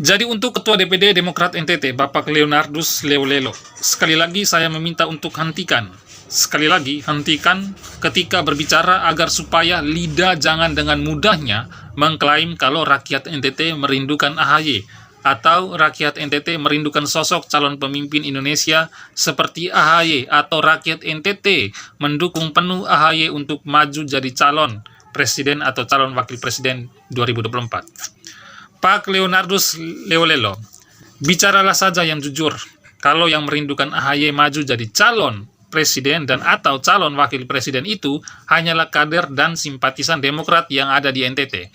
Jadi untuk Ketua DPD Demokrat NTT, Bapak Leonardus Leolelo, sekali lagi saya meminta untuk hentikan. Sekali lagi, hentikan ketika berbicara agar supaya lidah jangan dengan mudahnya mengklaim kalau rakyat NTT merindukan AHY atau rakyat NTT merindukan sosok calon pemimpin Indonesia seperti AHY atau rakyat NTT mendukung penuh AHY untuk maju jadi calon presiden atau calon wakil presiden 2024. Pak Leonardus Leolelo, bicaralah saja yang jujur. Kalau yang merindukan AHY maju jadi calon presiden dan atau calon wakil presiden itu hanyalah kader dan simpatisan Demokrat yang ada di NTT.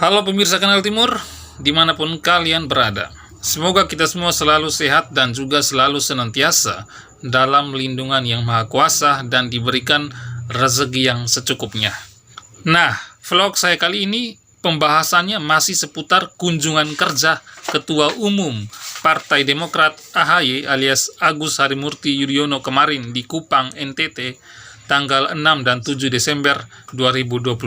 Halo pemirsa Kanal Timur, dimanapun kalian berada. Semoga kita semua selalu sehat dan juga selalu senantiasa dalam lindungan yang maha kuasa dan diberikan rezeki yang secukupnya. Nah, vlog saya kali ini pembahasannya masih seputar kunjungan kerja Ketua Umum Partai Demokrat AHY alias Agus Harimurti Yudhoyono kemarin di Kupang, NTT, tanggal 6 dan 7 Desember 2022.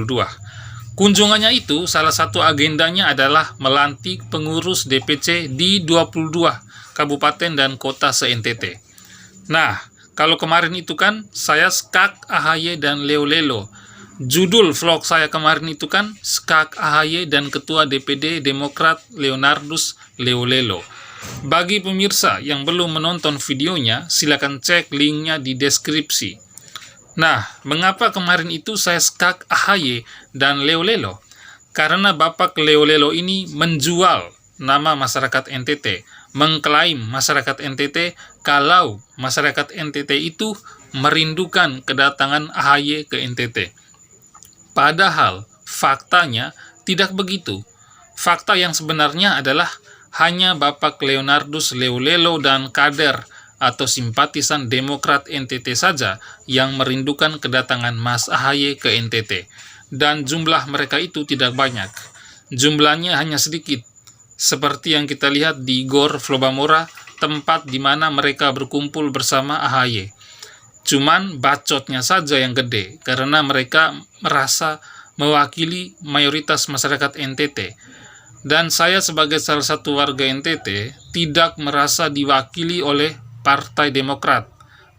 Kunjungannya itu salah satu agendanya adalah melantik pengurus DPC di 22 kabupaten dan kota se-NTT. Nah, kalau kemarin itu kan saya skak AHY dan Leolelo. Judul vlog saya kemarin itu kan skak AHY dan Ketua DPD Demokrat Leonardus Leolelo. Bagi pemirsa yang belum menonton videonya, silakan cek linknya di deskripsi. Nah, mengapa kemarin itu saya skak AHY dan Leolelo? Karena Bapak Leolelo ini menjual nama masyarakat NTT, mengklaim masyarakat NTT kalau masyarakat NTT itu merindukan kedatangan AHY ke NTT. Padahal faktanya tidak begitu. Fakta yang sebenarnya adalah hanya Bapak Leonardus Leolelo dan kader atau simpatisan Demokrat NTT saja yang merindukan kedatangan Mas AHY ke NTT. Dan jumlah mereka itu tidak banyak. Jumlahnya hanya sedikit. Seperti yang kita lihat di Gor Flobamora, tempat di mana mereka berkumpul bersama AHY. Cuman bacotnya saja yang gede, karena mereka merasa mewakili mayoritas masyarakat NTT. Dan saya sebagai salah satu warga NTT tidak merasa diwakili oleh Partai Demokrat.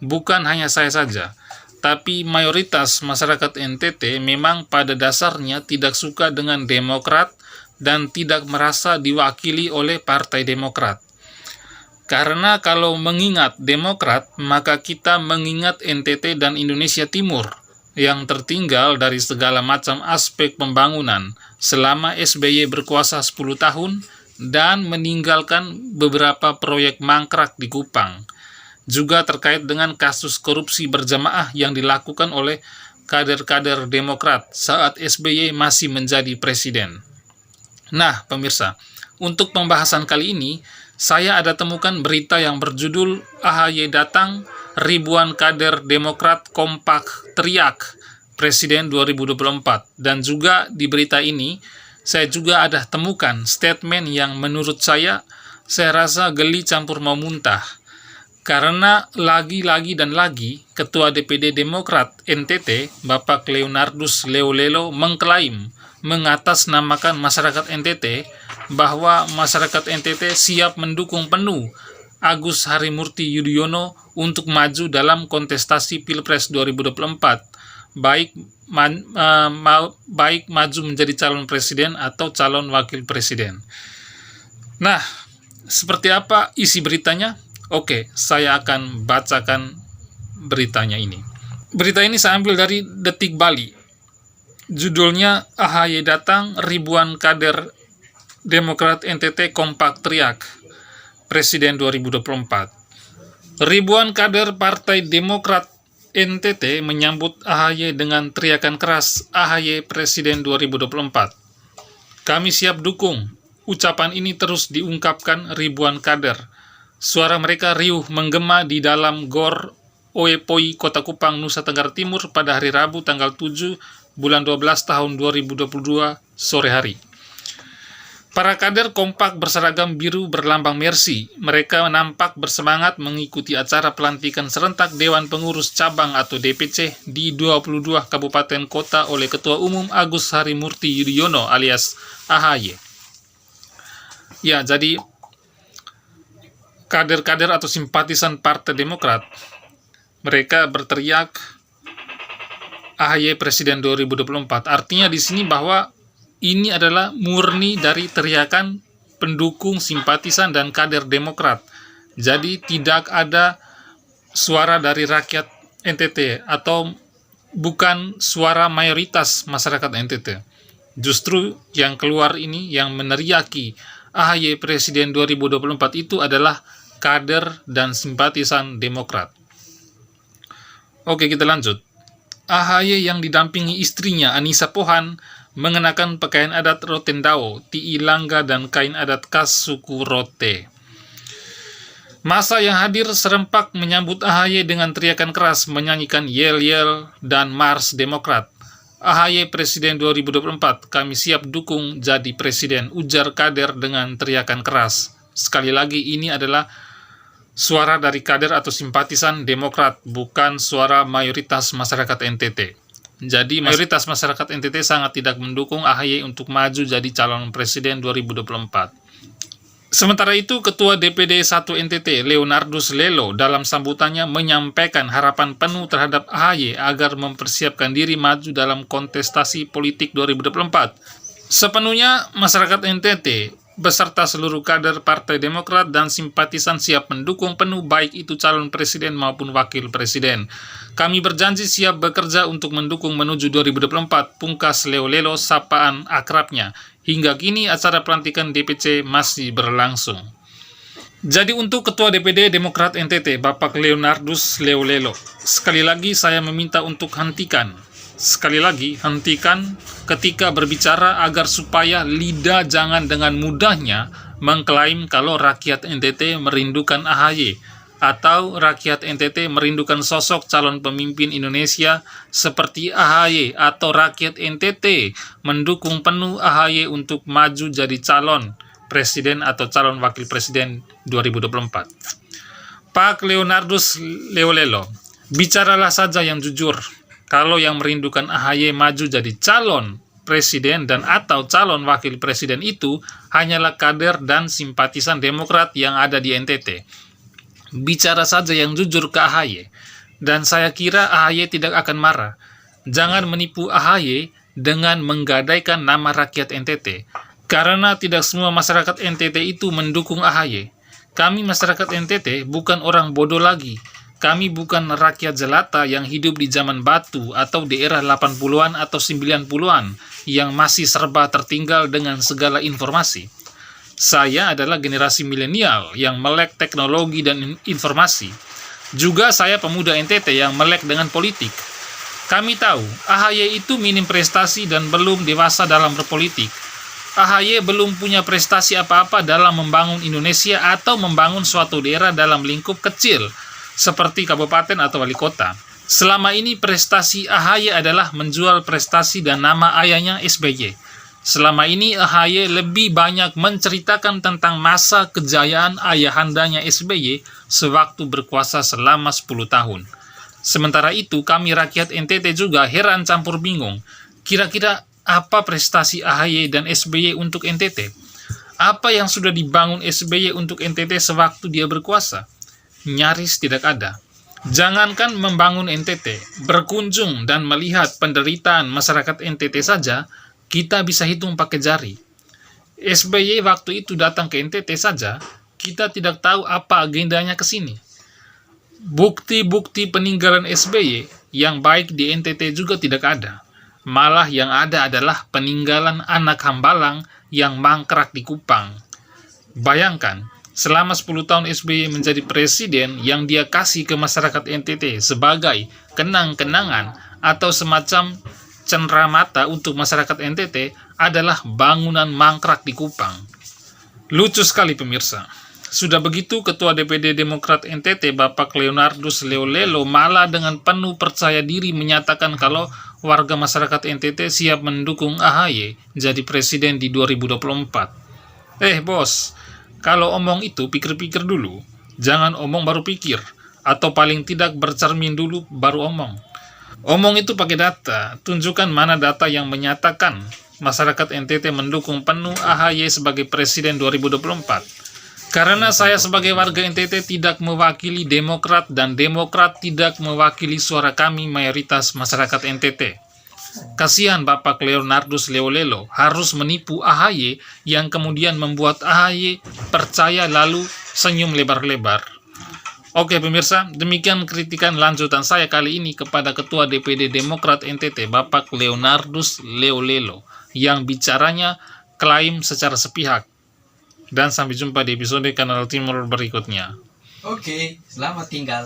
Bukan hanya saya saja, tapi mayoritas masyarakat NTT memang pada dasarnya tidak suka dengan Demokrat dan tidak merasa diwakili oleh Partai Demokrat. Karena kalau mengingat Demokrat, maka kita mengingat NTT dan Indonesia Timur yang tertinggal dari segala macam aspek pembangunan selama SBY berkuasa 10 tahun dan meninggalkan beberapa proyek mangkrak di Kupang. Juga terkait dengan kasus korupsi berjamaah yang dilakukan oleh kader-kader Demokrat saat SBY masih menjadi presiden. Nah, pemirsa, untuk pembahasan kali ini, saya ada temukan berita yang berjudul AHY datang, ribuan kader Demokrat kompak teriak Presiden 2024. Dan juga di berita ini, saya juga ada temukan statement yang menurut saya rasa geli campur mau muntah. Karena lagi-lagi dan lagi, Ketua DPD Demokrat NTT, Bapak Leonardus Leolelo mengklaim mengatasnamakan masyarakat NTT bahwa masyarakat NTT siap mendukung penuh Agus Harimurti Yudhoyono untuk maju dalam kontestasi Pilpres 2024, baik maju menjadi calon presiden atau calon wakil presiden. Nah, seperti apa isi beritanya? Oke, saya akan bacakan beritanya ini. Berita ini saya ambil dari Detik Bali. Judulnya AHY datang, ribuan kader Demokrat NTT kompak teriak Presiden 2024. Ribuan kader Partai Demokrat NTT menyambut AHY dengan teriakan keras AHY Presiden 2024. Kami siap dukung. Ucapan ini terus diungkapkan ribuan kader. Suara mereka riuh menggema di dalam Gor Oepoi, Kota Kupang, Nusa Tenggara Timur pada hari Rabu tanggal 7 bulan 12 tahun 2022 sore hari. Para kader kompak berseragam biru berlambang Mercy. Mereka nampak bersemangat mengikuti acara pelantikan serentak Dewan Pengurus Cabang atau DPC di 22 kabupaten kota oleh Ketua Umum Agus Harimurti Yudhoyono alias AHY. Ya, jadi kader-kader atau simpatisan Partai Demokrat, mereka berteriak AHY Presiden 2024. Artinya di sini bahwa ini adalah murni dari teriakan pendukung, simpatisan, dan kader Demokrat. Jadi tidak ada suara dari rakyat NTT atau bukan suara mayoritas masyarakat NTT. Justru yang keluar ini, yang meneriaki AHY Presiden 2024 itu adalah kader dan simpatisan Demokrat. Oke, kita lanjut. AHY yang didampingi istrinya Anissa Pohan mengenakan pakaian adat Rotendao, Ti'i Langga, dan kain adat khas suku Rote. Massa yang hadir serempak menyambut AHY dengan teriakan keras, menyanyikan yel-yel dan Mars Demokrat. AHY Presiden 2024, kami siap dukung jadi presiden, ujar kader dengan teriakan keras. Sekali lagi, ini adalah suara dari kader atau simpatisan Demokrat, bukan suara mayoritas masyarakat NTT. Jadi mayoritas masyarakat NTT sangat tidak mendukung AHY untuk maju jadi calon presiden 2024. Sementara itu, Ketua DPD 1 NTT, Leonardus Lelo, dalam sambutannya menyampaikan harapan penuh terhadap AHY agar mempersiapkan diri maju dalam kontestasi politik 2024. Sepenuhnya masyarakat NTT beserta seluruh kader Partai Demokrat dan simpatisan siap mendukung penuh baik itu calon presiden maupun wakil presiden. Kami berjanji siap bekerja untuk mendukung menuju 2024, pungkas Leo Lelo sapaan akrabnya. Hingga kini acara pelantikan DPC masih berlangsung. Jadi untuk Ketua DPD Demokrat NTT, Bapak Leonardus Leo Lelo, sekali lagi saya meminta untuk hentikan. Sekali lagi, hentikan ketika berbicara agar supaya lidah jangan dengan mudahnya mengklaim kalau rakyat NTT merindukan AHY atau rakyat NTT merindukan sosok calon pemimpin Indonesia seperti AHY atau rakyat NTT mendukung penuh AHY untuk maju jadi calon presiden atau calon wakil presiden 2024. Pak Leonardus Leo Lelo, bicaralah saja yang jujur. Kalau yang merindukan AHY maju jadi calon presiden dan atau calon wakil presiden itu hanyalah kader dan simpatisan Demokrat yang ada di NTT. Bicara saja yang jujur ke AHY. Dan saya kira AHY tidak akan marah. Jangan menipu AHY dengan menggadaikan nama rakyat NTT. Karena tidak semua masyarakat NTT itu mendukung AHY. Kami masyarakat NTT bukan orang bodoh lagi. Kami bukan rakyat jelata yang hidup di zaman batu atau di era 80-an atau 90-an yang masih serba tertinggal dengan segala informasi. Saya adalah generasi milenial yang melek teknologi dan informasi. Juga saya pemuda NTT yang melek dengan politik. Kami tahu AHY itu minim prestasi dan belum dewasa dalam berpolitik. AHY belum punya prestasi apa-apa dalam membangun Indonesia atau membangun suatu daerah dalam lingkup kecil seperti kabupaten atau wali kota. Selama ini prestasi AHY adalah menjual prestasi dan nama ayahnya SBY. Selama ini AHY lebih banyak menceritakan tentang masa kejayaan ayahandanya SBY sewaktu berkuasa selama 10 tahun. Sementara itu kami rakyat NTT juga heran campur bingung. Kira-kira apa prestasi AHY dan SBY untuk NTT? Apa yang sudah dibangun SBY untuk NTT sewaktu dia berkuasa? Nyaris tidak ada. Jangankan membangun NTT, berkunjung dan melihat penderitaan masyarakat NTT saja, kita bisa hitung pakai jari. SBY waktu itu datang ke NTT saja, kita tidak tahu apa agendanya ke sini. Bukti-bukti peninggalan SBY yang baik di NTT juga tidak ada. Malah yang ada adalah peninggalan anak hambalang yang mangkrak di Kupang. Bayangkan, selama 10 tahun SBY menjadi presiden yang dia kasih ke masyarakat NTT sebagai kenang-kenangan atau semacam cenderamata untuk masyarakat NTT adalah bangunan mangkrak di Kupang. Lucu sekali pemirsa. Sudah begitu Ketua DPD Demokrat NTT Bapak Leonardus Leo Lelo malah dengan penuh percaya diri menyatakan kalau warga masyarakat NTT siap mendukung AHY jadi presiden di 2024. Bos, kalau omong itu pikir-pikir dulu. Jangan omong baru pikir. Atau paling tidak bercermin dulu baru omong. Omong itu pakai data. Tunjukkan mana data yang menyatakan masyarakat NTT mendukung penuh AHY sebagai Presiden 2024. Karena saya sebagai warga NTT tidak mewakili Demokrat dan Demokrat tidak mewakili suara kami mayoritas masyarakat NTT. Kasihan Bapak Leonardus Leolelo harus menipu AHY yang kemudian membuat AHY percaya lalu senyum lebar-lebar. Oke pemirsa, demikian kritikan lanjutan saya kali ini kepada Ketua DPD Demokrat NTT Bapak Leonardus Leolelo yang bicaranya klaim secara sepihak. Dan sampai jumpa di episode Kanal Timur berikutnya. Oke, selamat tinggal.